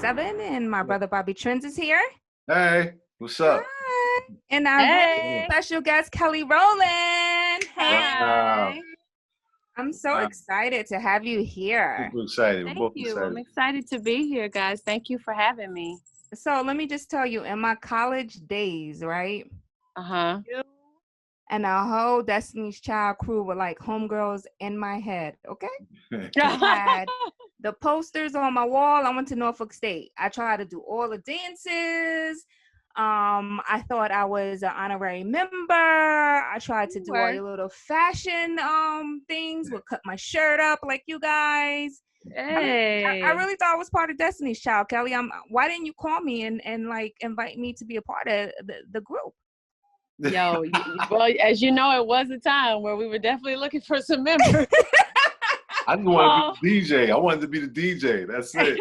7, and my brother Bobby Trends is here. Hey, what's up? Hi. And our really special guest, Kelly Rowland. Hey. Wow. I'm so excited to have you here. Super excited. Thank you. Excited. I'm excited to be here, guys. Thank you for having me. So let me just tell you, in my college days, right? And our whole Destiny's Child crew were like homegirls in my head, okay? I had the posters on my wall. I went to Norfolk State. I tried to do all the dances. I thought I was an honorary member. I tried to do all your little fashion things. Would cut my shirt up like you guys. Hey. I really thought I was part of Destiny's Child, Kelly. Why didn't you call me and like invite me to be a part of the group? Yo, well, as you know, it was a time where we were definitely looking for some members. I didn't want to be the DJ. I wanted to be the DJ. That's it.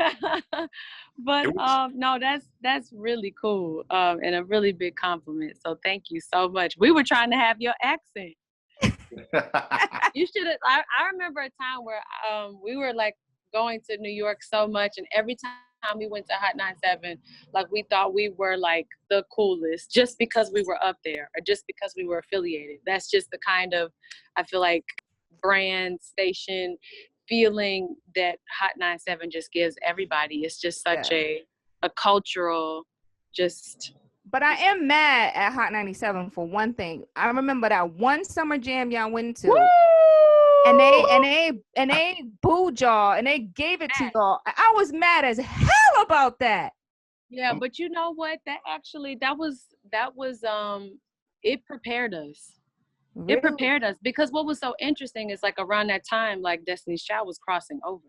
But no, that's really cool and a really big compliment. So thank you so much. We were trying to have your accent. You should have. I remember a time where we were like going to New York so much, and every time we went to Hot 97, like we thought we were like the coolest just because we were up there or just because we were affiliated. That's just the kind of, I feel like, brand station feeling that Hot 97 just gives everybody. It's just such a cultural just. But I am mad at Hot 97 for one thing. I remember that one summer jam y'all went to. Woo! And they booed y'all and they gave it to y'all. I was mad as hell about that. Yeah, but you know what? That was it prepared us. Really? It prepared us because what was so interesting is like around that time, like Destiny's Child was crossing over.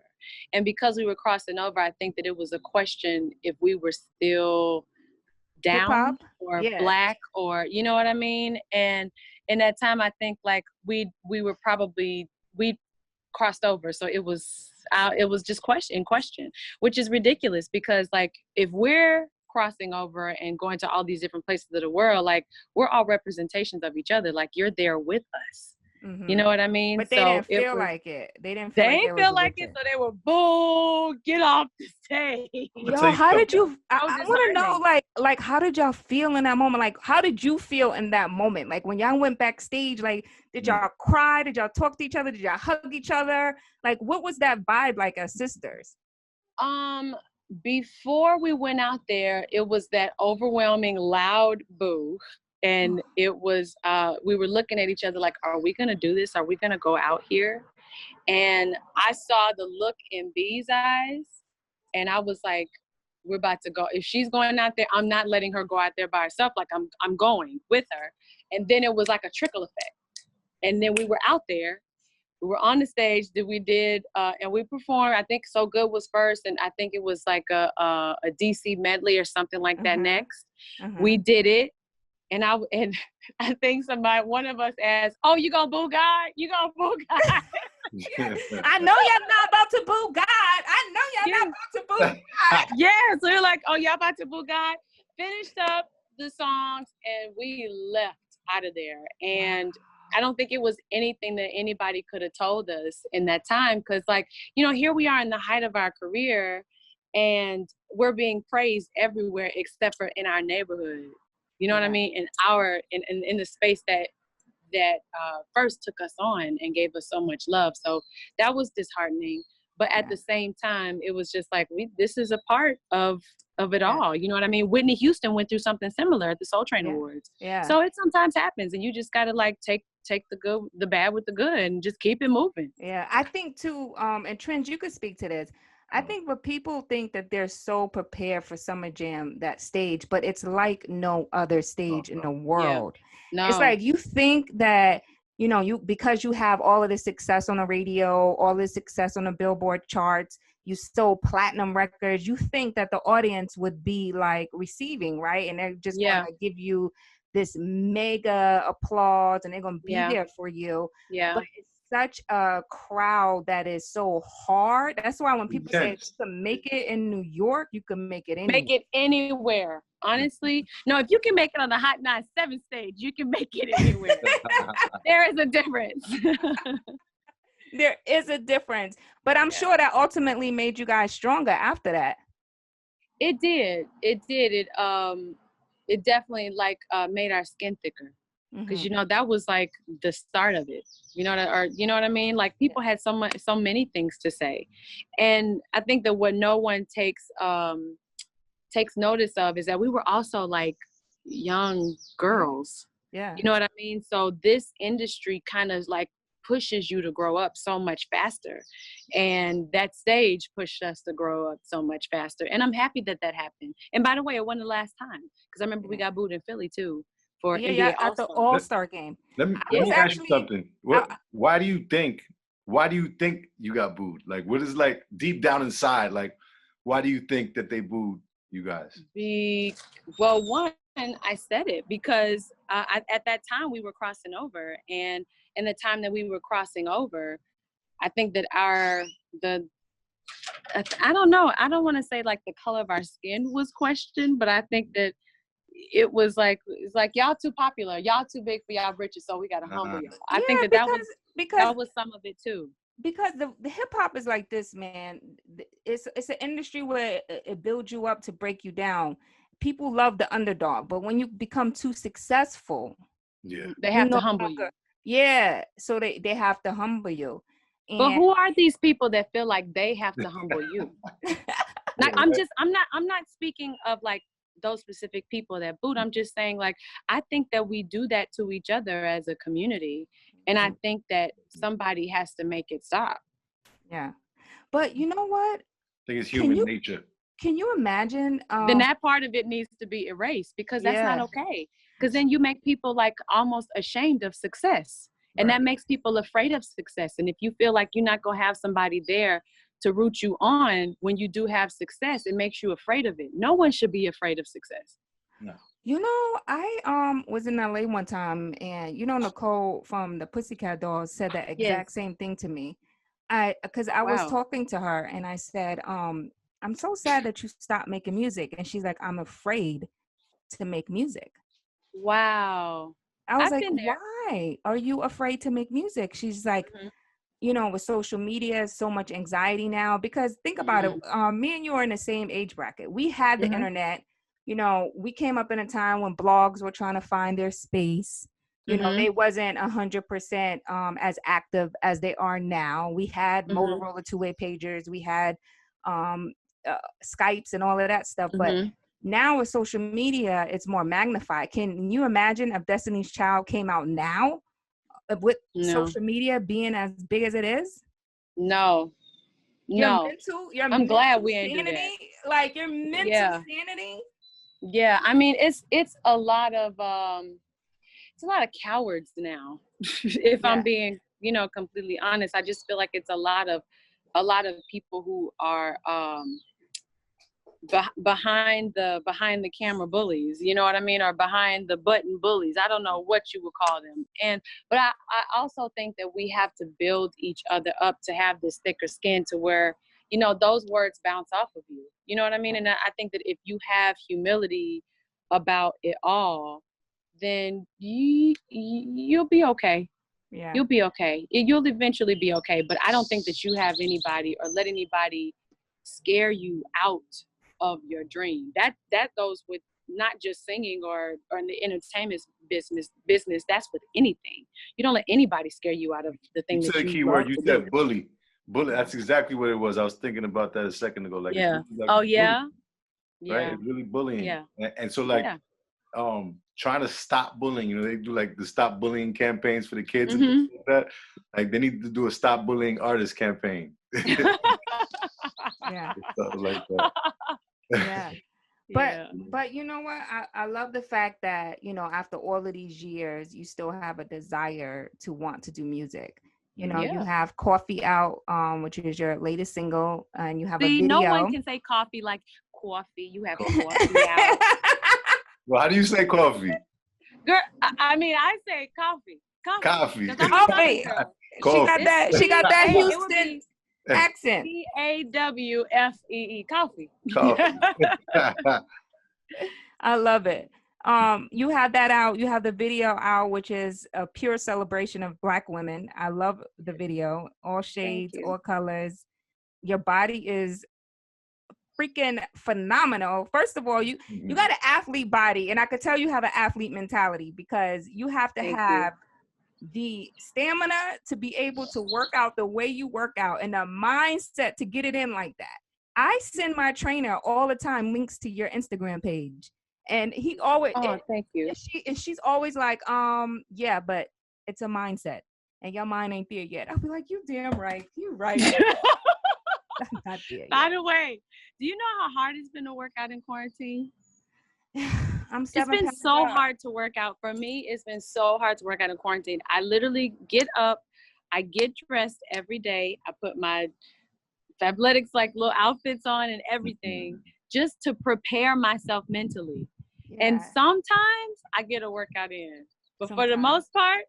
And because we were crossing over, I think that it was a question if we were still down hip-hop or black or, you know what I mean? And in that time, I think like we crossed over. So it was just question, which is ridiculous because like if we're crossing over and going to all these different places of the world, like we're all representations of each other. Like you're there with us. Mm-hmm. You know what I mean? But they didn't feel like it. They didn't feel like it. So they were, boo, get off the stage. Yo, how did you, I want to know, like, how did y'all feel in that moment? Like, how did you feel in that moment? Like when y'all went backstage, like, did y'all cry? Did y'all talk to each other? Did y'all hug each other? Like, what was that vibe like as sisters? Before we went out there, it was that overwhelming loud boo. And it was, we were looking at each other like, are we going to do this? Are we going to go out here? And I saw the look in B's eyes. And I was like, we're about to go. If she's going out there, I'm not letting her go out there by herself. Like I'm going with her. And then it was like a trickle effect. And then we were out there. We were on the stage and we performed. I think So Good was first. And I think it was like a DC medley or something like that next. We did it. And I think one of us asked, "Oh, you gonna boo God? You gonna boo God?" I know y'all not about to boo God. I know y'all not about to boo God. Yeah, so you're like, "Oh, y'all about to boo God?" Finished up the songs and we left out of there. And I don't think it was anything that anybody could have told us in that time, because, like, you know, here we are in the height of our career, and we're being praised everywhere except for in our neighborhood. You know what I mean? In the space that first took us on and gave us so much love. So that was disheartening. But at the same time, it was just like, this is a part of it all. You know what I mean? Whitney Houston went through something similar at the Soul Train Awards. Yeah. So it sometimes happens, and you just gotta like take the bad with the good and just keep it moving. Yeah, I think too. And Trent, you could speak to this. I think what people think that they're so prepared for Summer Jam, that stage, but it's like no other stage in the world. Yeah. No. It's like you think that, you know, because you have all of this success on the radio, all this success on the Billboard charts, you sold platinum records, you think that the audience would be like receiving, right? And they're just going to give you this mega applause and they're going to be there for you. Yeah. But it's such a crowd that is so hard. That's why when people say you can make it in New York, you can make it anywhere. Make it anywhere. Honestly, no, if you can make it on the Hot 97 stage, you can make it anywhere. There is a difference. There is a difference. But I'm sure that ultimately made you guys stronger after that. It did. It did. It definitely like made our skin thicker. Because you know that was like the start of it, you know, or you know what I mean. Like people had so many things to say, and I think that what no one takes notice of is that we were also like young girls. Yeah. You know what I mean? So this industry kind of like pushes you to grow up so much faster, and that stage pushed us to grow up so much faster. And I'm happy that that happened. And by the way, it wasn't the last time, because I remember we got booed in Philly too for NBA at the All-Star. All-Star game. Let me ask you something. Why do you think you got booed? Like, what is like deep down inside? Like, why do you think that they booed you guys? Well, one, I said it because at that time we were crossing over, and in the time that we were crossing over, I think that I don't know. I don't want to say like the color of our skin was questioned, but I think that it's like y'all too popular, y'all too big for y'all britches, so we gotta humble y'all. I think that was some of it too. Because the hip hop is like this, man. It's an industry where it builds you up to break you down. People love the underdog, but when you become too successful, they have to humble you. Yeah, so they have to humble you. But who are these people that feel like they have to humble you? Like I'm not speaking of like those specific people that booed. I'm just saying, like, I think that we do that to each other as a community, and I think that somebody has to make it stop. Yeah, but you know what? I think it's human nature. Can you imagine? Then that part of it needs to be erased, because that's not okay. Because then you make people like almost ashamed of success, and that makes people afraid of success. And if you feel like you're not gonna have somebody there to root you on when you do have success, it makes you afraid of it. No one should be afraid of success. No. You know, I was in LA one time, and you know, Nicole from the Pussycat Dolls said that exact same thing to me. Because I was talking to her, and I said, I'm so sad that you stopped making music. And she's like, I'm afraid to make music. Wow. I was like, why are you afraid to make music? She's like, you know, with social media, so much anxiety now. Because think about it, me and you are in the same age bracket. We had the internet. You know, we came up in a time when blogs were trying to find their space. You know, they wasn't 100% as active as they are now. We had Motorola two-way pagers. We had Skypes and all of that stuff. But now with social media, it's more magnified. Can you imagine if Destiny's Child came out now with social media being as big as it is? No. I'm glad we ain't do that. Like your mental sanity. Yeah, I mean it's a lot of cowards now. If I'm being, you know, completely honest, I just feel like it's a lot of people who are behind the camera bullies, you know what I mean, or behind the button bullies. I don't know what you would call them. But I also think that we have to build each other up to have this thicker skin to where, you know, those words bounce off of you. You know what I mean? And I think that if you have humility about it all, then you'll be okay. Yeah. You'll be okay. You'll eventually be okay. But I don't think that you have anybody or let anybody scare you out of your dream. That goes with not just singing or in the entertainment business. That's with anything. You don't let anybody scare you out of the thing that you key word. You said bully. That's exactly what it was. I was thinking about that a second ago. Like, yeah. Like oh yeah. Right. Yeah. It's really bullying. Yeah. And so like, trying to stop bullying. You know, they do like the stop bullying campaigns for the kids and things like that. Like they need to do a stop bullying artist campaign. Yeah. Something like that. Yeah. But you know what? I love the fact that, you know, after all of these years, you still have a desire to want to do music. You know, you have Coffee out, which is your latest single, and you have a video. No one can say coffee like coffee. You have Coffee out. Well, how do you say coffee? Girl, I mean, I say coffee. Coffee. She got that Houston accent. CAWFEE. Coffee. I love it. You have that out. You have the video out, which is a pure celebration of Black women. I love the video. All shades, all colors. Your body is freaking phenomenal. First of all, you got an athlete body, and I could tell you have an athlete mentality because you have to have the stamina to be able to work out the way you work out and the mindset to get it in like that. I send my trainer all the time links to your Instagram page, and he always thank you. She's always like, yeah, but it's a mindset, and your mind ain't there yet. I'll be like, you damn right, you right. Not there yet. By the way, do you know how hard it's been to work out in quarantine? It's been so hard to work out. For me, it's been so hard to work out in quarantine. I literally get up, I get dressed every day. I put my Fabletics like little outfits on and everything just to prepare myself mentally. Yeah. And sometimes I get a workout in. But for the most part,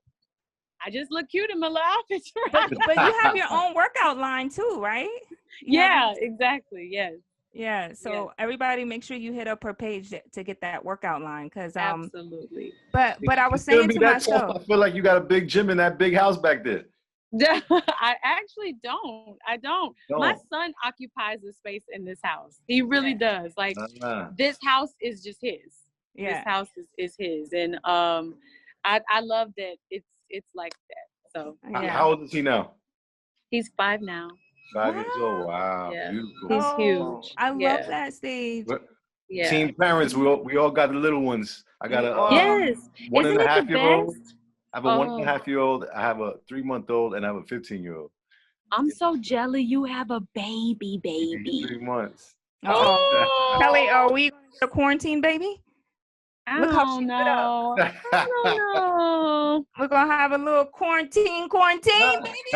I just look cute in my little outfits. But you have your own workout line too, right? Exactly. Yes. Yeah, so everybody make sure you hit up her page to get that workout line, because absolutely. But I was saying to myself, I feel like you got a big gym in that big house back there. I actually don't. I don't. My son occupies the space in this house. He really does. Like this house is just his. Yeah. This house is his, and I love that it's like that. So how old is he now? He's 5 now. 5 years old. Wow. Yeah. Beautiful. He's huge. I love that stage. Teen parents, we all got the little ones. I got a 1.5-year-old. I have a 1.5-year-old. I have a 3-month-old, and I have a 15-year-old. I'm so jealous. You have a baby. 3 months. Kelly, are we a quarantine baby? I don't know. We're gonna have a little quarantine, baby.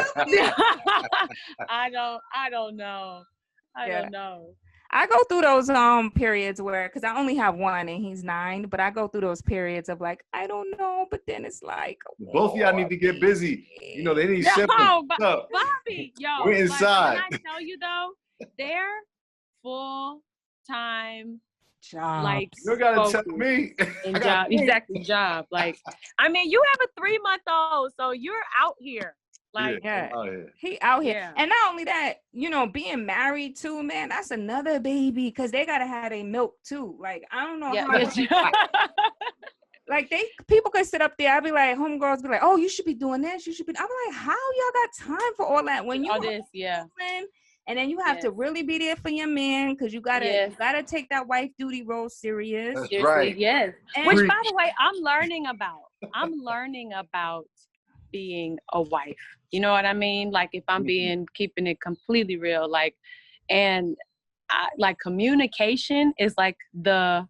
I don't know. I don't know. I go through those periods where, because I only have one and he's 9, but I go through those periods of like, I don't know, but then it's like, both of y'all need to get busy. You know, they need Bobby, we're inside. Like, can I tell you though, they're full-time job. Like you gotta tell me. Job. Like, I mean, you have a 3-month-old, so you're out here. Like, he out here. Yeah. And not only that, you know, being married too, man, that's another baby, because they gotta have a milk too. Like, I don't know how. Like people could sit up there. I'd be like, homegirls be like, oh, you should be doing this. You should be. I'm like, how y'all got time for all that when you all this, and then you have to really be there for your man, because you gotta take that wife duty role serious. That's right. Yes. Which, by the way, I'm learning about being a wife. You know what I mean? Like, if I'm keeping it completely real, like, and like communication is like the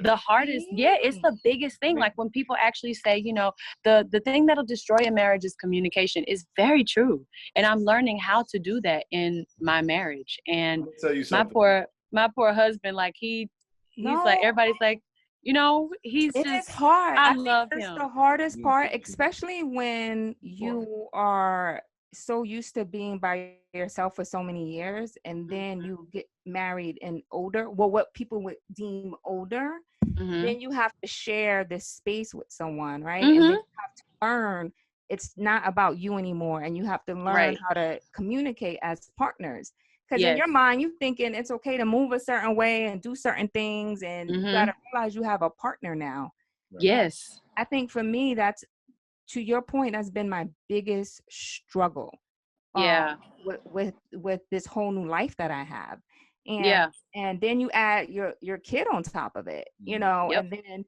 hardest. Yeah, it's the biggest thing. Like, when people actually say, you know, the thing that'll destroy a marriage is communication, is very true. And I'm learning how to do that in my marriage. And my poor husband, like he's like, everybody's like, you know, it's hard. I love him. It's the hardest part, especially when you are so used to being by yourself for so many years, and then you get married and older, what people would deem older, then you have to share this space with someone, right? And then you have to learn it's not about you anymore, and you have to learn how to communicate as partners. Because in your mind, you're thinking it's okay to move a certain way and do certain things, and you gotta realize you have a partner now. Yes. I think for me, that's, to your point, that's been my biggest struggle. With this whole new life that I have. And then you add your kid on top of it, you know, and then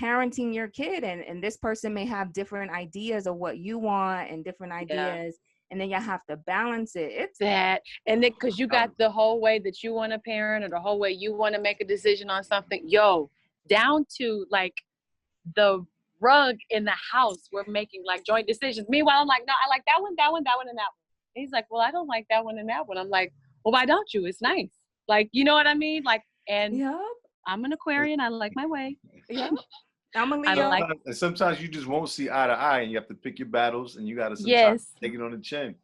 parenting your kid, and this person may have different ideas of what you want and different ideas. And then you have to balance it. It's that. And then, because you got the whole way that you want to parent, or the whole way you want to make a decision on something, down to like the rug in the house, we're making like joint decisions. Meanwhile, I'm like, no, I like that one, and that one. And he's like, well, I don't like that one and that one. I'm like, well, why don't you? It's nice. Like, you know what I mean? Like, and I'm an Aquarian. I like my way. I'm a Leo. And sometimes you just won't see eye to eye, and you have to pick your battles, and you got to sometimes take it on the chin.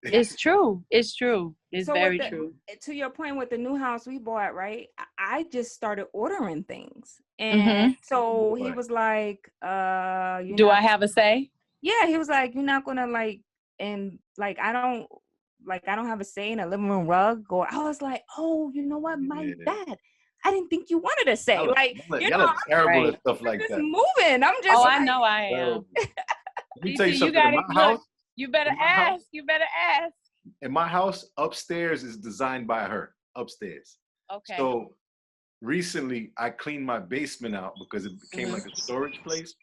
It's true. It's true. It's very true. To your point with the new house we bought, right? I just started ordering things. And so he was like, do I have a say? Yeah, he was like, you're not going to like, and like, I don't like I don't have a say in a living room rug, or I was like, oh, you know what, my bad. I didn't think you wanted to say. Like, you know, I'm terrible at stuff like just that. moving. I'm just. Oh, like, I know I am. Let me tell you something. In my house, you better ask. You better ask. In my house, upstairs is designed by her. Upstairs. Okay. So recently, I cleaned my basement out because it became like a storage place.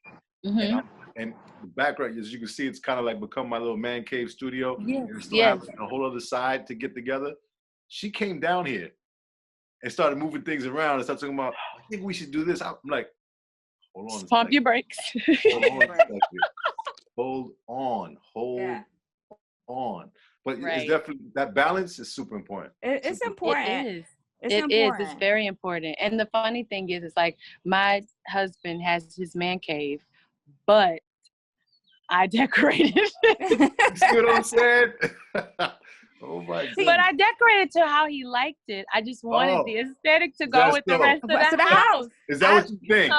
And the background, as you can see, it's kind of like become my little man cave studio. Yes. And still have a whole other side to get together. She came down here and started moving things around and started talking about, I think we should do this. I'm like, hold on. Pump your brakes. Hold on. But it's definitely, that balance is super important. It's important. It is. It's very important. And the funny thing is, it's like my husband has his man cave, but I decorated. You see what I'm saying? Oh my God. But I decorated to how he liked it. I just wanted the aesthetic to go with the rest of the house. Is that what you think?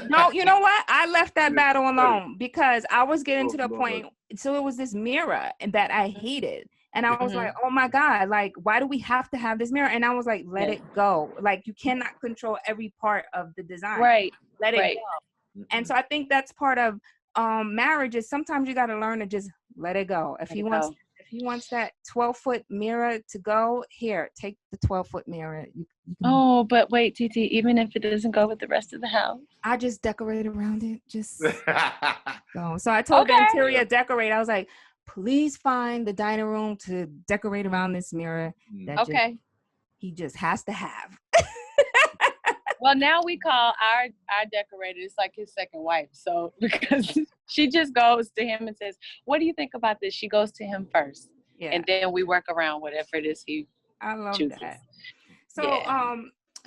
No, you know what? I left that battle alone because I was getting to the point. So it was this mirror that I hated. And I was like, oh my God, like, why do we have to have this mirror? And I was like, let it go. Like, you cannot control every part of the design. Right. Let it go. And so I think that's part of marriage is sometimes you got to learn to just let it go. If he wants that 12-foot mirror to go, here, take the 12-foot mirror. You can... but wait, TT, even if it doesn't go with the rest of the house? I just decorate around it. Just go. So I told the interior decorator, I was like, please find the dining room to decorate around this mirror. That he just has to have. Well, now we call our decorator, it's like his second wife. So because she just goes to him and says, what do you think about this? She goes to him first. Yeah. And then we work around whatever it is he chooses. That. So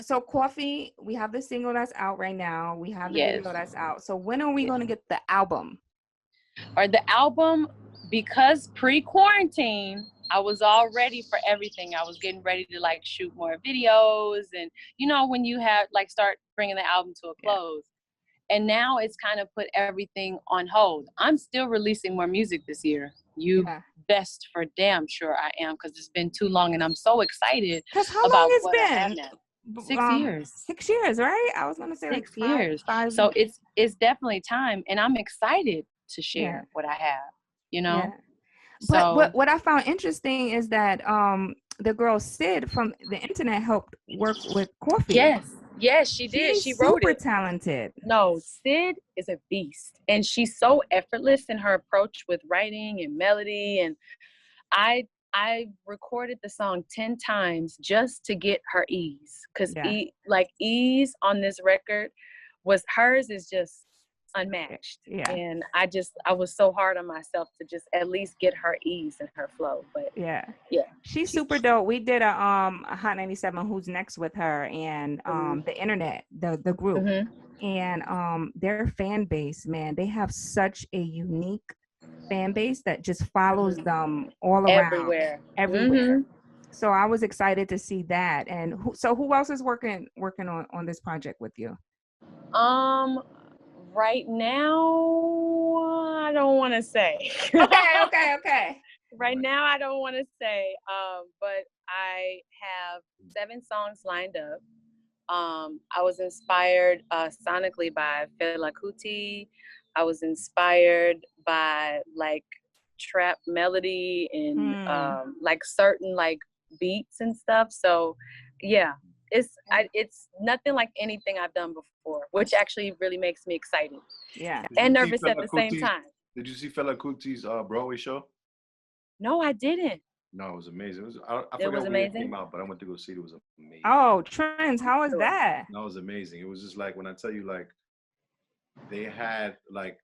so Coffee, we have the single that's out right now. We have the video that's out. So when are we going to get the album? Or the album, because pre-quarantine, I was all ready for everything. I was getting ready to like shoot more videos, and you know when you have like start bringing the album to a close. And now it's kind of put everything on hold. I'm still releasing more music this year. You best for damn sure I am, because it's been too long, and I'm so excited. Because how long it's been? 6 years. 6 years, right? I was gonna say 6 years. So it's definitely time, and I'm excited to share what I have. You know. Yeah. But what I found interesting is that the girl Sid from the internet helped work with Coffee. Yes, she did. She wrote it. Super talented. No, Sid is a beast, and she's so effortless in her approach with writing and melody. And I recorded the song 10 times just to get her ease, because ease on this record hers is just unmatched. And I was so hard on myself to just at least get her ease and her flow. But she's super dope. We did a Hot 97 Who's Next with her, and the internet, the group, and their fan base, man, they have such a unique fan base that just follows them all around everywhere. So I was excited to see that. And who else is working on this project with you? Right now, I don't want to say. Okay. Right now, I don't want to say, but I have 7 songs lined up. I was inspired sonically by Fela Kuti. I was inspired by like trap melody and like certain like beats and stuff. So yeah. It's nothing like anything I've done before, which actually really makes me excited. And nervous at the same time. Did you see Fela Kuti's Broadway show? No, I didn't. No, it was amazing. I forgot when it came out, but I went to go see it. It was amazing. Oh, Trends, how was that? That was amazing. It was just like, when I tell you, like, they had like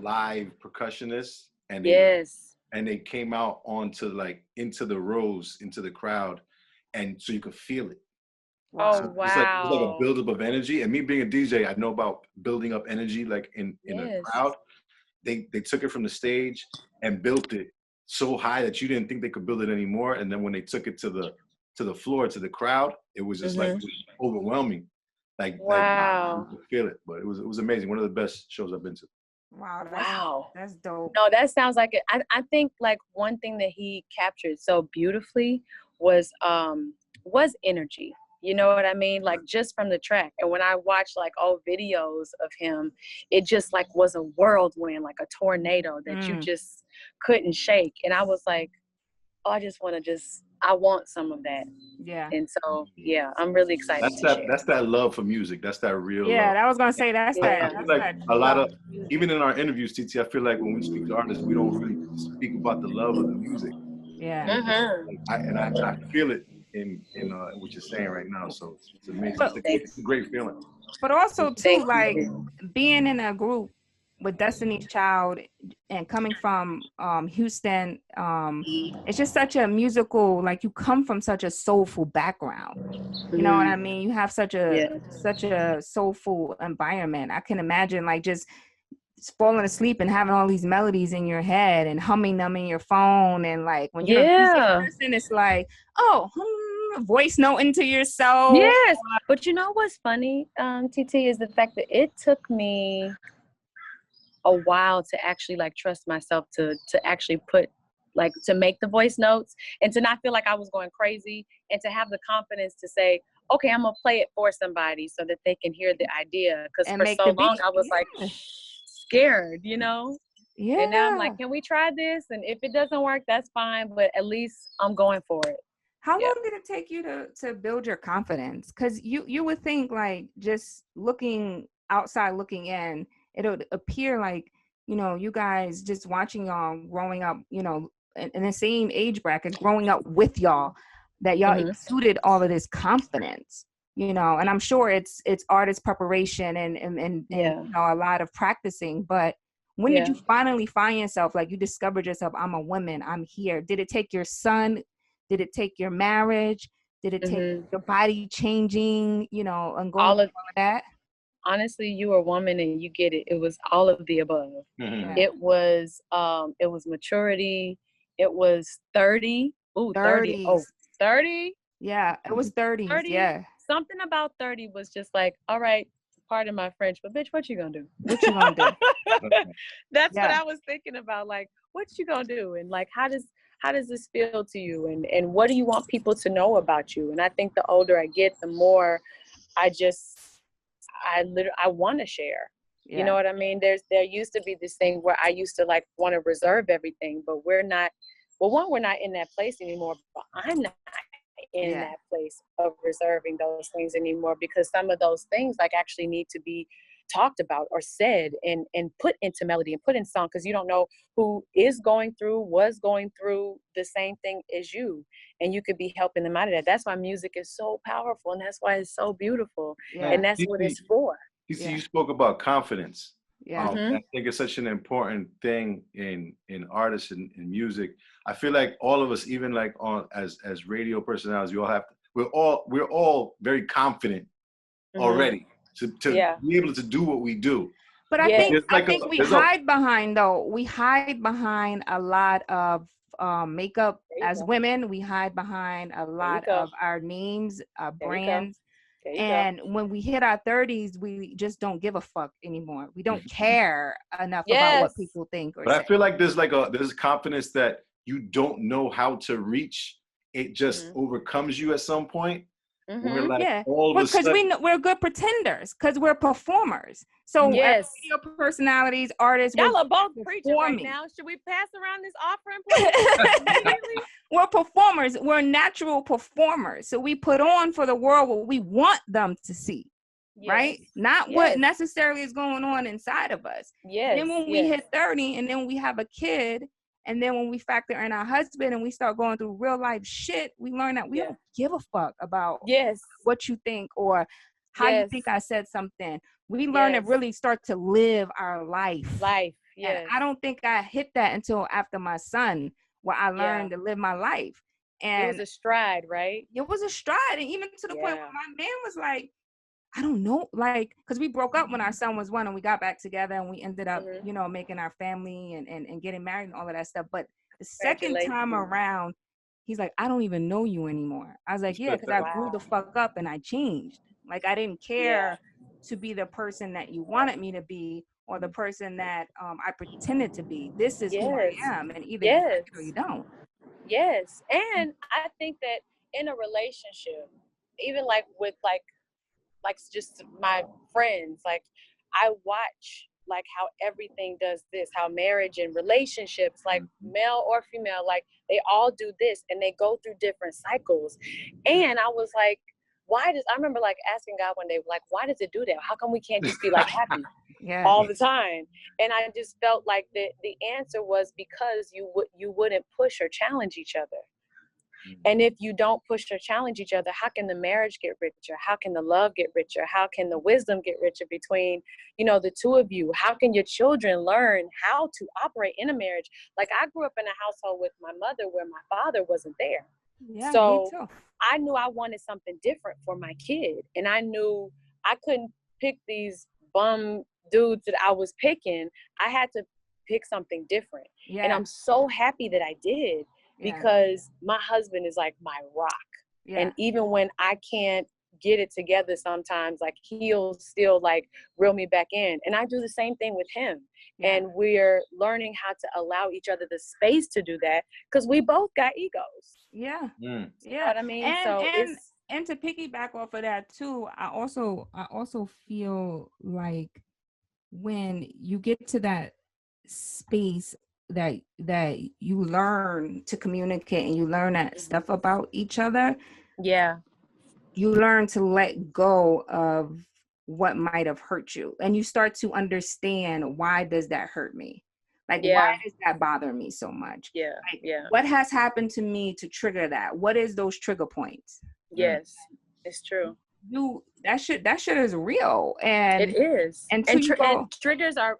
live percussionists, and they came out onto like into the rows, into the crowd. And so you could feel it. Wow. So it's like a buildup of energy. And me being a DJ, I know about building up energy, like in a crowd. They took it from the stage and built it so high that you didn't think they could build it anymore. And then when they took it to the floor, to the crowd, it was just like overwhelming. Like, you could feel it. But it was amazing. One of the best shows I've been to. Wow, that's dope. No, that sounds like it. I think like one thing that he captured so beautifully was energy. You know what I mean? Like just from the track. And when I watched like old videos of him, it just like was a whirlwind, like a tornado that you just couldn't shake. And I was like, oh, I want some of that. Yeah. And so, yeah, I'm really excited to share. That's that love for music. That's that real love. Yeah, I was gonna say that's that. I feel like a lot of, even in our interviews, TT, I feel like when we speak to artists, we don't really speak about the love of the music. Yeah. I feel it in what you're saying right now. So it's amazing. It's a great feeling. But also too, like being in a group with Destiny's Child and coming from Houston, it's just such a musical, like you come from such a soulful background. You know what I mean? You have such a soulful environment. I can imagine like just falling asleep and having all these melodies in your head and humming them in your phone, and like when you're a music person, it's like, oh, voice noting to yourself. Yes, but you know what's funny, TT, is the fact that it took me a while to actually like trust myself to actually put like to make the voice notes and to not feel like I was going crazy, and to have the confidence to say, okay, I'm gonna play it for somebody so that they can hear the idea, because for so long I was like scared, you know. Yeah. And now I'm like, can we try this? And if it doesn't work, that's fine, but at least I'm going for it. How long did it take you to build your confidence? Because you would think like just looking outside, looking in, it would appear like, you know, you guys just watching y'all growing up, you know, in the same age bracket, growing up with y'all, that y'all exuded all of this confidence, you know. And I'm sure it's artist preparation and you know, a lot of practicing. But when did you finally find yourself, like you discovered yourself, I'm a woman, I'm here? Did it take your son? Did it take your marriage? Did it take your body changing, you know, and going all of that? Honestly, you are a woman and you get it. It was all of the above. It was maturity. It was 30. Ooh, 30. Oh, 30? Yeah, it was 30. 30. Yeah. Something about 30 was just like, all right, pardon my French, but bitch, what you gonna do? What you gonna do? That's what I was thinking about. Like, what you gonna do? And like, how does this feel to you? And what do you want people to know about you? And I think the older I get, the more I want to share. You know what I mean? There used to be this thing where I used to like want to reserve everything, but we're not in that place anymore, but I'm not in that place of reserving those things anymore, because some of those things like actually need to be talked about or said and put into melody and put in song, because you don't know who was going through the same thing as you, and you could be helping them out of that. That's why music is so powerful, and that's why it's so beautiful, and that's what it's for. You spoke about confidence. I think it's such an important thing in artists and in music. I feel like all of us, even like as radio personalities, we're all very confident already to be able to do what we do. But I think we hide behind a lot of makeup as women. We hide behind a lot of our names, our brands. And when we hit our 30s, we just don't give a fuck anymore. We don't care enough about what people think. But I feel like there's confidence that you don't know how to reach. It just overcomes you at some point. We're like, because we're good pretenders, because we're performers. So radio personalities, artists, y'all are both preaching right now. Should we pass around this offering, please? We're performers. We're natural performers. So we put on for the world what we want them to see, right? Not what necessarily is going on inside of us. And then when we hit 30 and then we have a kid, and then when we factor in our husband and we start going through real life shit, we learn that we don't give a fuck about what you think or how you think I said something. We learn to really start to live our life. And I don't think I hit that until after my son, where I learned to live my life. And it was a stride, right? It was a stride. And even to the point where my man was like, I don't know, like, because we broke up when our son was 1 and we got back together and we ended up, you know, making our family and getting married and all of that stuff. But the second time around, he's like, I don't even know you anymore. I was like, yeah, because I grew the fuck up and I changed. Like, I didn't care to be the person that you wanted me to be or the person that I pretended to be. This is who I am, and either you like it or you don't. Yes, and I think that in a relationship, even like with like just my friends, like I watch like how everything does this, how marriage and relationships, like male or female, like they all do this and they go through different cycles. And I was like, I remember like asking God one day, like, why does it do that? How come we can't just be like happy all the time? And I just felt like the answer was because you wouldn't push or challenge each other. And if you don't push or challenge each other, how can the marriage get richer? How can the love get richer? How can the wisdom get richer between, the two of you? How can your children learn how to operate in a marriage? Like I grew up in a household with my mother where my father wasn't there. Yeah, so me too. I knew I wanted something different for my kid. And I knew I couldn't pick these bum dudes that I was picking. I had to pick something different. Yeah. And I'm so happy that I did. Because my husband is like my rock. Yeah. And even when I can't get it together sometimes, like he'll still like reel me back in. And I do the same thing with him. Yeah. And we're learning how to allow each other the space to do that because we both got egos. Yeah. Yeah. You know what I mean? And to piggyback off of that too, I also feel like when you get to that space that you learn to communicate and you learn that stuff about each other. Yeah. You learn to let go of what might have hurt you. And you start to understand, why does that hurt me? Like, why does that bother me so much? Yeah. Like, what has happened to me to trigger that? What is those trigger points? Yes, it's true. That shit is real. And it is. And triggers are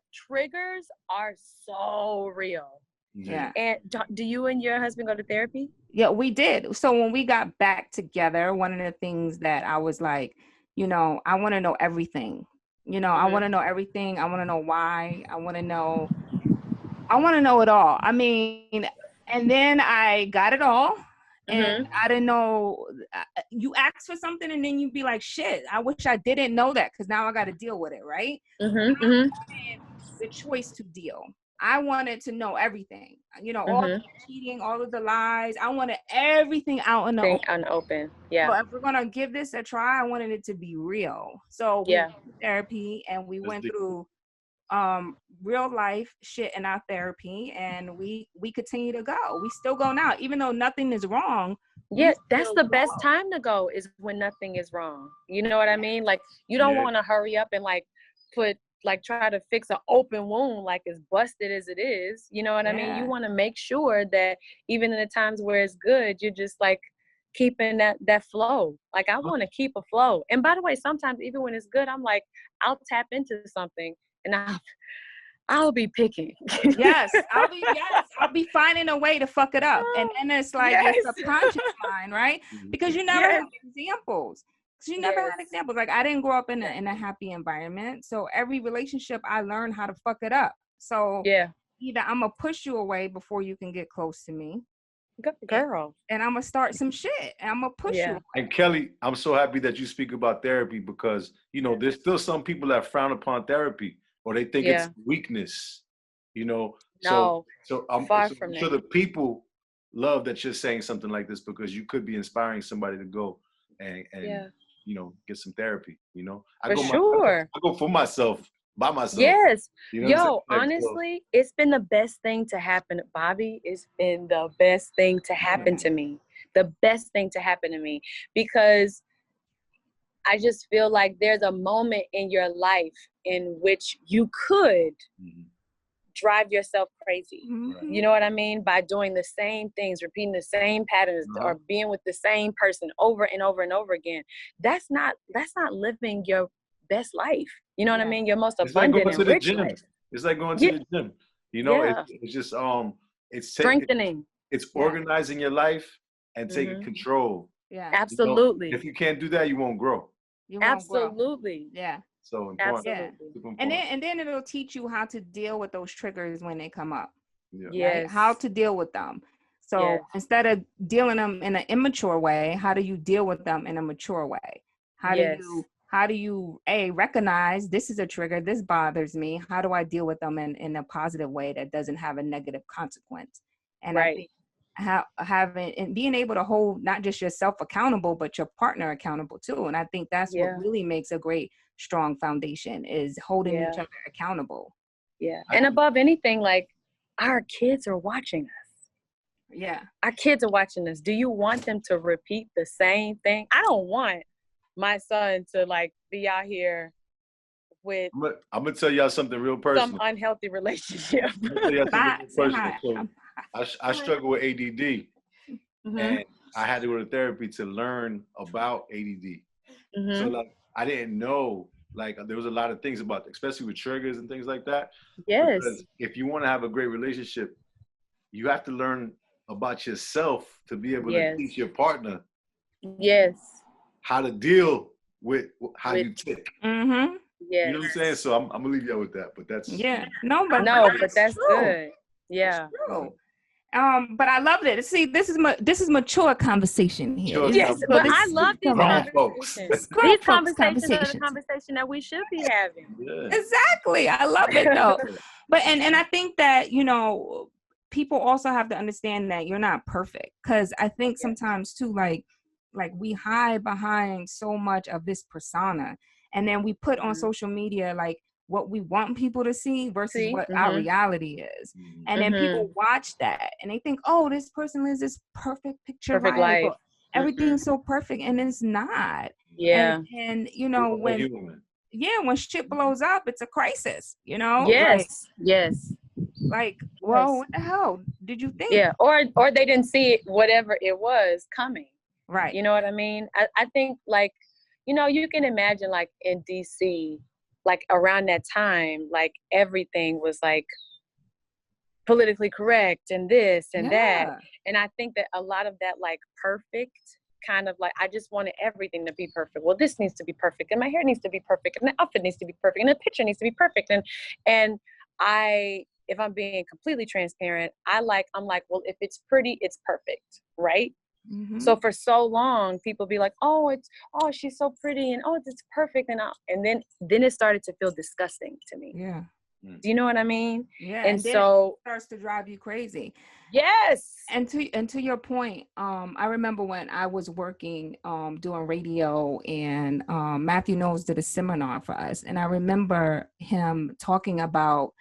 so real. Yeah. And do you and your husband go to therapy? Yeah, we did. So when we got back together, one of the things that I was like, I want to know everything. I want to know everything. I want to know why. I want to know it all. I mean, and then I got it all. And I didn't know, you ask for something and then you'd be like, shit, I wish I didn't know that because now I got to deal with it, right? I wanted the choice to deal. I wanted to know everything, all the cheating, all of the lies. I wanted everything out in the open. Yeah. So if we're going to give this a try, I wanted it to be real. So we went to therapy and we went through real life shit in our therapy, and we continue to go. We still go now, even though nothing is wrong. Yeah, that's the best time to go, is when nothing is wrong. You know what I mean? Like, you don't want to hurry up and try to fix an open wound like as busted as it is. You know what I mean? You want to make sure that even in the times where it's good, you're just like keeping that flow. Like, I want to keep a flow. And by the way, sometimes even when it's good, I'm like, I'll tap into something and I'll be picking. Yes, I'll be finding a way to fuck it up. And then it's like your subconscious mind, right? Because you never have examples. Like, I didn't grow up in a happy environment. So every relationship I learned how to fuck it up. So either I'm gonna push you away before you can get close to me. Girl. And I'm gonna start some shit and I'm gonna push you. And Kelly, I'm so happy that you speak about therapy because, there's still some people that frown upon therapy or they think it's weakness, No, so I'm far so from sure the people love that you're saying something like this because you could be inspiring somebody to go and get some therapy, I go for myself, by myself. Yes. Honestly, it's been the best thing to happen, Bobby. It's been the best thing to happen to me. The best thing to happen to me, because I just feel like there's a moment in your life in which you could drive yourself crazy. You know what I mean? By doing the same things, repeating the same patterns, or being with the same person over and over and over again. That's not living your best life. You know what I mean? Your most abundant and rich life. It's like going to the gym. It's just it's strengthening. It's organizing your life and taking control. Yeah, absolutely. If you can't do that, you won't grow. Absolutely. Yeah. So important. Yeah. And then it'll teach you how to deal with those triggers when they come up. Right? How to deal with them. So instead of dealing them in an immature way, how do you deal with them in a mature way? How how do you recognize this is a trigger, this bothers me, how do I deal with them in a positive way that doesn't have a negative consequence? And I think having and being able to hold not just yourself accountable, but your partner accountable too. And I think that's what really makes a great, strong foundation, is holding each other accountable. Yeah. And above anything, like, our kids are watching us. Yeah. Our kids are watching us. Do you want them to repeat the same thing? I don't want my son to like be out here with I'm gonna tell y'all something real personal. Some unhealthy relationship. I'm gonna tell y'all something real personal. So I struggle with ADD, and I had to go to therapy to learn about ADD. So like I didn't know, like there was a lot of things about, especially with triggers and things like that. Yes. Because if you want to have a great relationship, you have to learn about yourself to be able to teach your partner. Yes. How to deal with how you tick. Mm-hmm. Yes. You know what I'm saying? So I'm gonna leave y'all with that. But that's but that's good. Yeah. It's true. But I loved it. See, this is mature conversation here. Yes, but I love these conversations. These conversations are the conversation that we should be having. Yeah. Exactly. I love it though. But and I think that, you know, people also have to understand that you're not perfect. Because I think sometimes too, like we hide behind so much of this persona, and then we put on social media like what we want people to see versus what our reality is. And then people watch that and they think, oh, this person lives this perfect picture life. Everything's so perfect, and it's not. Yeah. And you know, when shit blows up, it's a crisis, you know? Yes. Like, well, what the hell did you think? Yeah. Or they didn't see it, whatever it was coming. Right. You know what I mean? I think, like, you know, you can imagine like in DC, like around that time, like everything was like politically correct and this and that. And I think that a lot of that, like, perfect kind of like, I just wanted everything to be perfect. Well, this needs to be perfect, and my hair needs to be perfect, and the outfit needs to be perfect, and the picture needs to be perfect. And if I'm being completely transparent, I'm like, well, if it's pretty, it's perfect, right? So for so long, people be like, oh, she's so pretty, and it's perfect, and then it started to feel disgusting to me. Yeah. Do you know what I mean? Yeah. And so it starts to drive you crazy. Yes. And to your point, I remember when I was working doing radio, and Matthew Knowles did a seminar for us, and I remember him talking about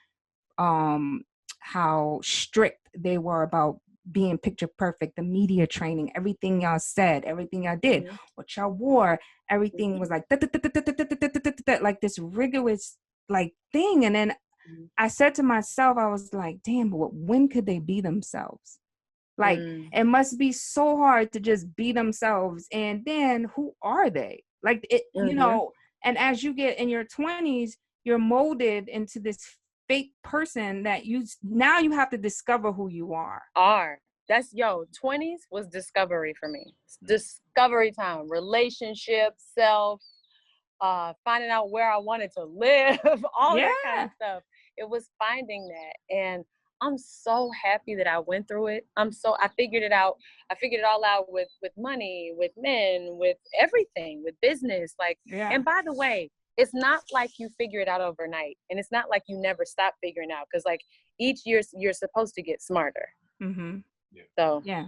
how strict they were about being picture perfect, the media training, everything y'all said, everything y'all did, what y'all wore, everything was like like this rigorous like thing. And then I said to myself, I was like, damn, but when could they be themselves? Like, it must be so hard to just be themselves. And then who are they? Like, it, you know, and as you get in your 20s, you're molded into this fake person that you have to discover who you are. That's 20s was discovery for me. Discovery time, relationship, self, finding out where I wanted to live, all that kind of stuff. It was finding that. And I'm so happy that I went through it. I figured it out. I figured it all out with money, with men, with everything, with business. And by the way, it's not like you figure it out overnight. And it's not like you never stop figuring out. Because like each year you're supposed to get smarter. So yeah.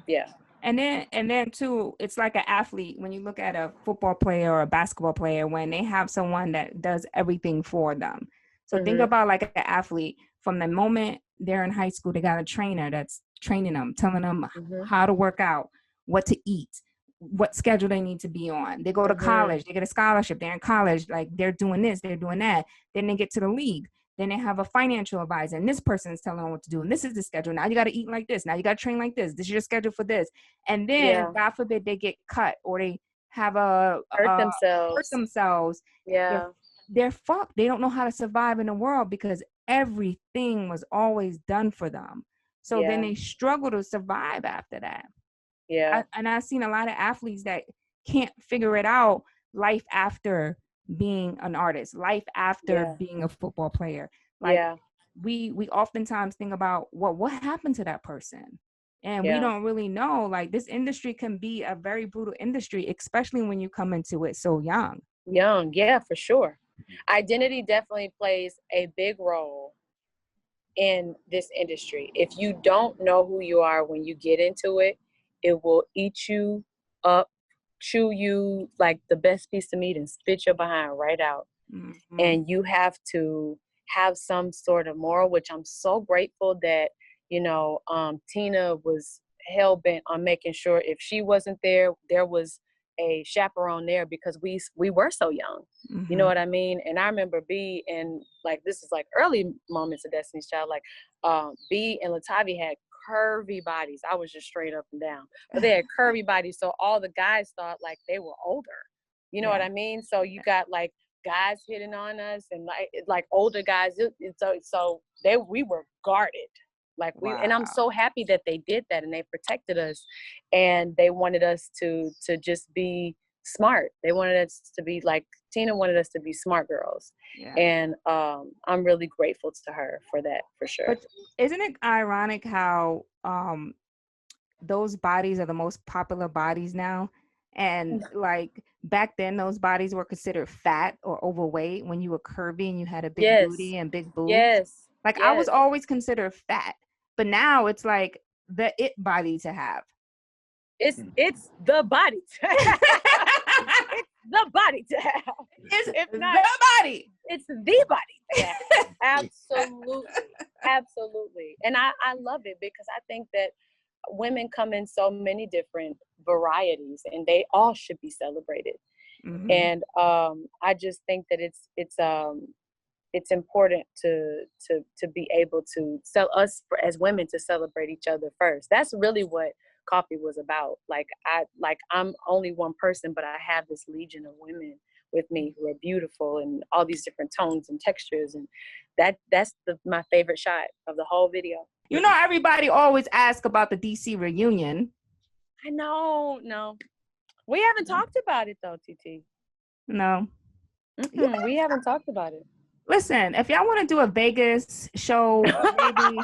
And then too, it's like an athlete. When you look at a football player or a basketball player, when they have someone that does everything for them. So think about like an athlete. From the moment they're in high school, they got a trainer that's training them, telling them how to work out, what to eat, what schedule they need to be on. They go to college, they get a scholarship, they're in college, like they're doing this, they're doing that. Then they get to the league. Then they have a financial advisor, and this person is telling them what to do. And this is the schedule. Now you got to eat like this. Now you got to train like this. This is your schedule for this. And then, God forbid, they get cut or they have hurt themselves. Yeah. They're fucked. They don't know how to survive in the world because everything was always done for them. So then they struggle to survive after that. Yeah. And I've seen a lot of athletes that can't figure it out life after being an artist, life after being a football player. Like we oftentimes think about what happened to that person. And we don't really know. Like, this industry can be a very brutal industry, especially when you come into it so young. Young, yeah, for sure. Identity definitely plays a big role in this industry. If you don't know who you are when you get into it, it will eat you up, chew you like the best piece of meat and spit your behind right out. Mm-hmm. And you have to have some sort of moral, which I'm so grateful that, Tina was hell-bent on making sure if she wasn't there, there was a chaperone there, because we were so young. Mm-hmm. You know what I mean? And I remember B, and like this is like early moments of Destiny's Child, like B and Latavia had curvy bodies. I was just straight up and down, but they had curvy bodies, so all the guys thought like they were older. You know what I mean? So you got like guys hitting on us, and like older guys. So we were guarded. Like and I'm so happy that they did that, and they protected us, and they wanted us to just be smart. They wanted us to be like, Tina wanted us to be smart girls. Yeah. And I'm really grateful to her for that, for sure. But isn't it ironic how those bodies are the most popular bodies now? And like back then, those bodies were considered fat or overweight when you were curvy and you had a big booty and big boobs. Yes. Like I was always considered fat, but now it's like the it body to have. It's the body to have. It's the body to have. It's not the body. It's the body to have. Absolutely. Absolutely. And I love it, because I think that women come in so many different varieties, and they all should be celebrated. Mm-hmm. And I just think that it's important to be able to as women to celebrate each other first. That's really what coffee was about. I'm only one person, but I have this legion of women with me who are beautiful and all these different tones and textures, and that's my favorite shot of the whole video. Everybody always asks about the DC reunion. I know. No, we haven't talked about it though, TT. No, we haven't talked about it. Listen, if y'all want to do a Vegas show, maybe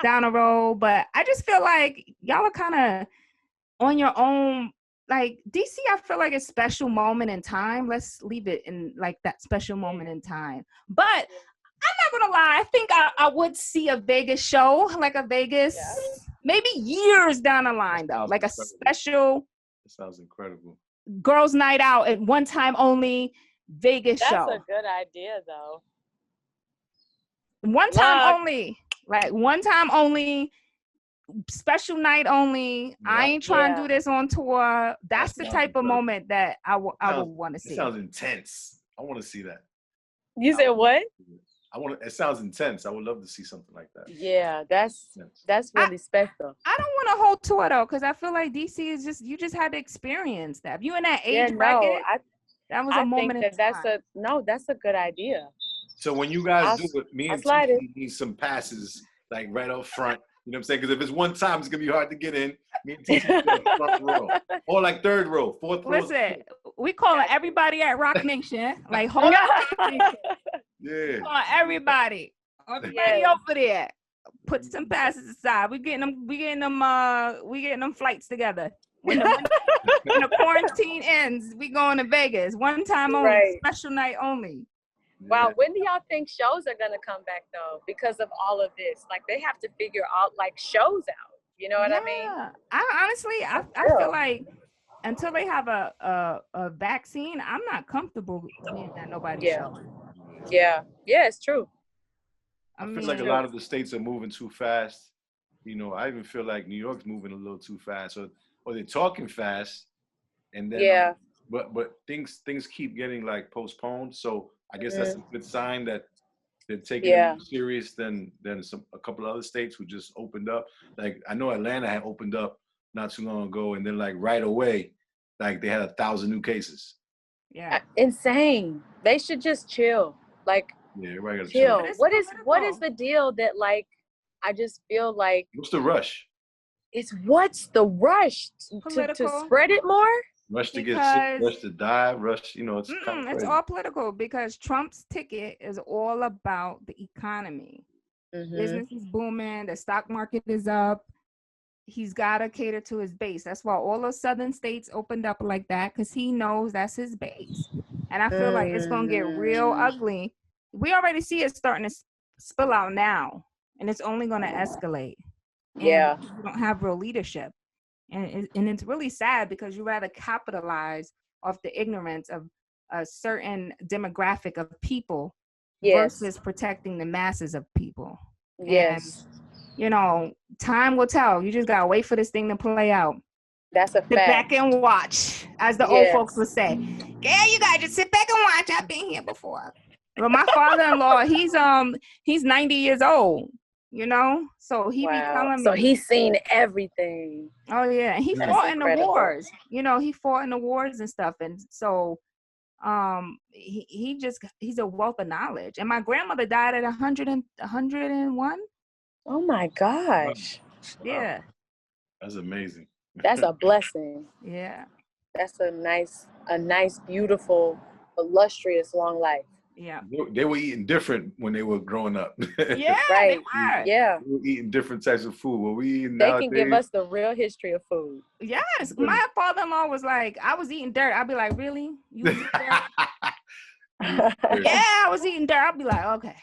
down the road, but I just feel like y'all are kind of on your own. Like DC, I feel like a special moment in time. Let's leave it in like that special moment in time. But I'm not gonna lie, I think I would see a Vegas show, like a Vegas, maybe years down the line though, like a special. That sounds incredible. Girls' night out at one time only Vegas show. That's a good idea though. One time only, like one time only, special night only. Yeah. I ain't trying to do this on tour. That's the type of moment that I would want to see. It sounds intense. I want to see that. You said what? It sounds intense. I would love to see something like that. Yeah, that's really special. I don't want a whole tour though, because I feel like DC is you just had to experience that. If you in that age bracket, that was a moment in time. That's a good idea. So when you guys do it, me and TT need some passes like right up front. You know what I'm saying? Because if it's one time, it's gonna be hard to get in. Me and TT front row, or like third row, fourth row. Listen, we calling everybody at Rock Nation. Like, hold on. Yeah. Calling everybody over there. Put some passes aside. We getting them flights together. When the quarantine ends, we going to Vegas. One time only, special night only. Wow, when do y'all think shows are gonna come back though? Because of all of this, like they have to figure out like shows out. You know what I mean? I feel like until they have a vaccine, I'm not comfortable being at nobody's show. Yeah, it's true. I feel like a lot of the states are moving too fast. I even feel like New York's moving a little too fast, or they're talking fast, and then but things keep getting like postponed. So I guess that's a good sign that they're taking it more serious than a couple of other states who just opened up. Like I know Atlanta had opened up not too long ago, and then like right away, like they had 1,000 new cases. Yeah, insane. They should just chill. Like everybody gotta chill. What is the deal that like? I just feel like what's the rush? What's the rush to spread it more? Rush to get sick, rush to die, rush, it's kind of it's all political, because Trump's ticket is all about the economy. Mm-hmm. Business is booming, the stock market is up. He's got to cater to his base. That's why all those southern states opened up like that, because he knows that's his base. And I feel like it's going to get real ugly. We already see it starting to spill out now, and it's only going to escalate. And we don't have real leadership. And it's really sad because you rather capitalize off the ignorance of a certain demographic of people versus protecting the masses of people. Yes. And, you know, time will tell. You just got to wait for this thing to play out. That's a fact. Sit back and watch, as the old folks would say. Yeah, you guys just sit back and watch. I've been here before. Well, my father-in-law, he's 90 years old, you know? So he be telling me. So he's seen everything. Oh, yeah. And he fought in the wars. You know, he fought in the wars and stuff. And so he's a wealth of knowledge. And my grandmother died at 101. Oh, my gosh. Wow. Yeah. That's amazing. That's a blessing. Yeah. That's a nice, beautiful, illustrious, long life. Yeah. They were eating different when they were growing up. Yeah, right. They were. Yeah. We were eating different types of food. What we eating They nowadays, can give us the real history of food. Yes. My father-in-law was like, I was eating dirt. I'd be like, really? You was eating dirt? Yeah, I was eating dirt. I'd be like, okay.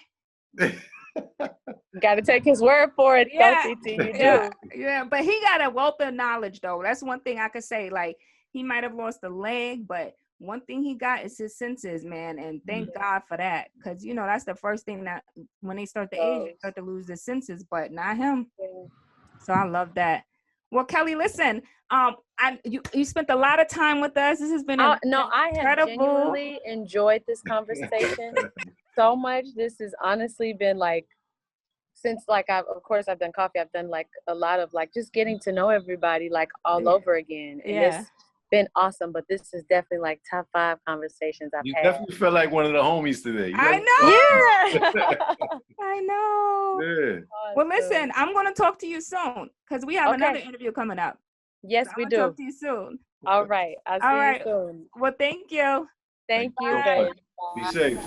Got to take his word for it. Yeah. You do. Yeah, but he got a wealth of knowledge, though. That's one thing I could say. Like, he might have lost a leg, but one thing he got is his senses, man. And thank God for that. Because, you know, that's the first thing that when they start to age, they start to lose their senses, but not him. Yeah. So I love that. Well, Kelly, listen, you spent a lot of time with us. This has been I have genuinely enjoyed this conversation so much. This has honestly been like, since like I've done coffee, I've done like a lot of like just getting to know everybody like all over again. And it's been awesome, but this is definitely like top 5 conversations I've had. You definitely felt like one of the homies today. I know. Yeah. I know. Yeah. Well, listen, I'm going to talk to you soon because we have another interview coming up. Yes, we do. Talk to you soon. All right. I'll see you soon. Well, thank you. Thank you, babe. Be safe.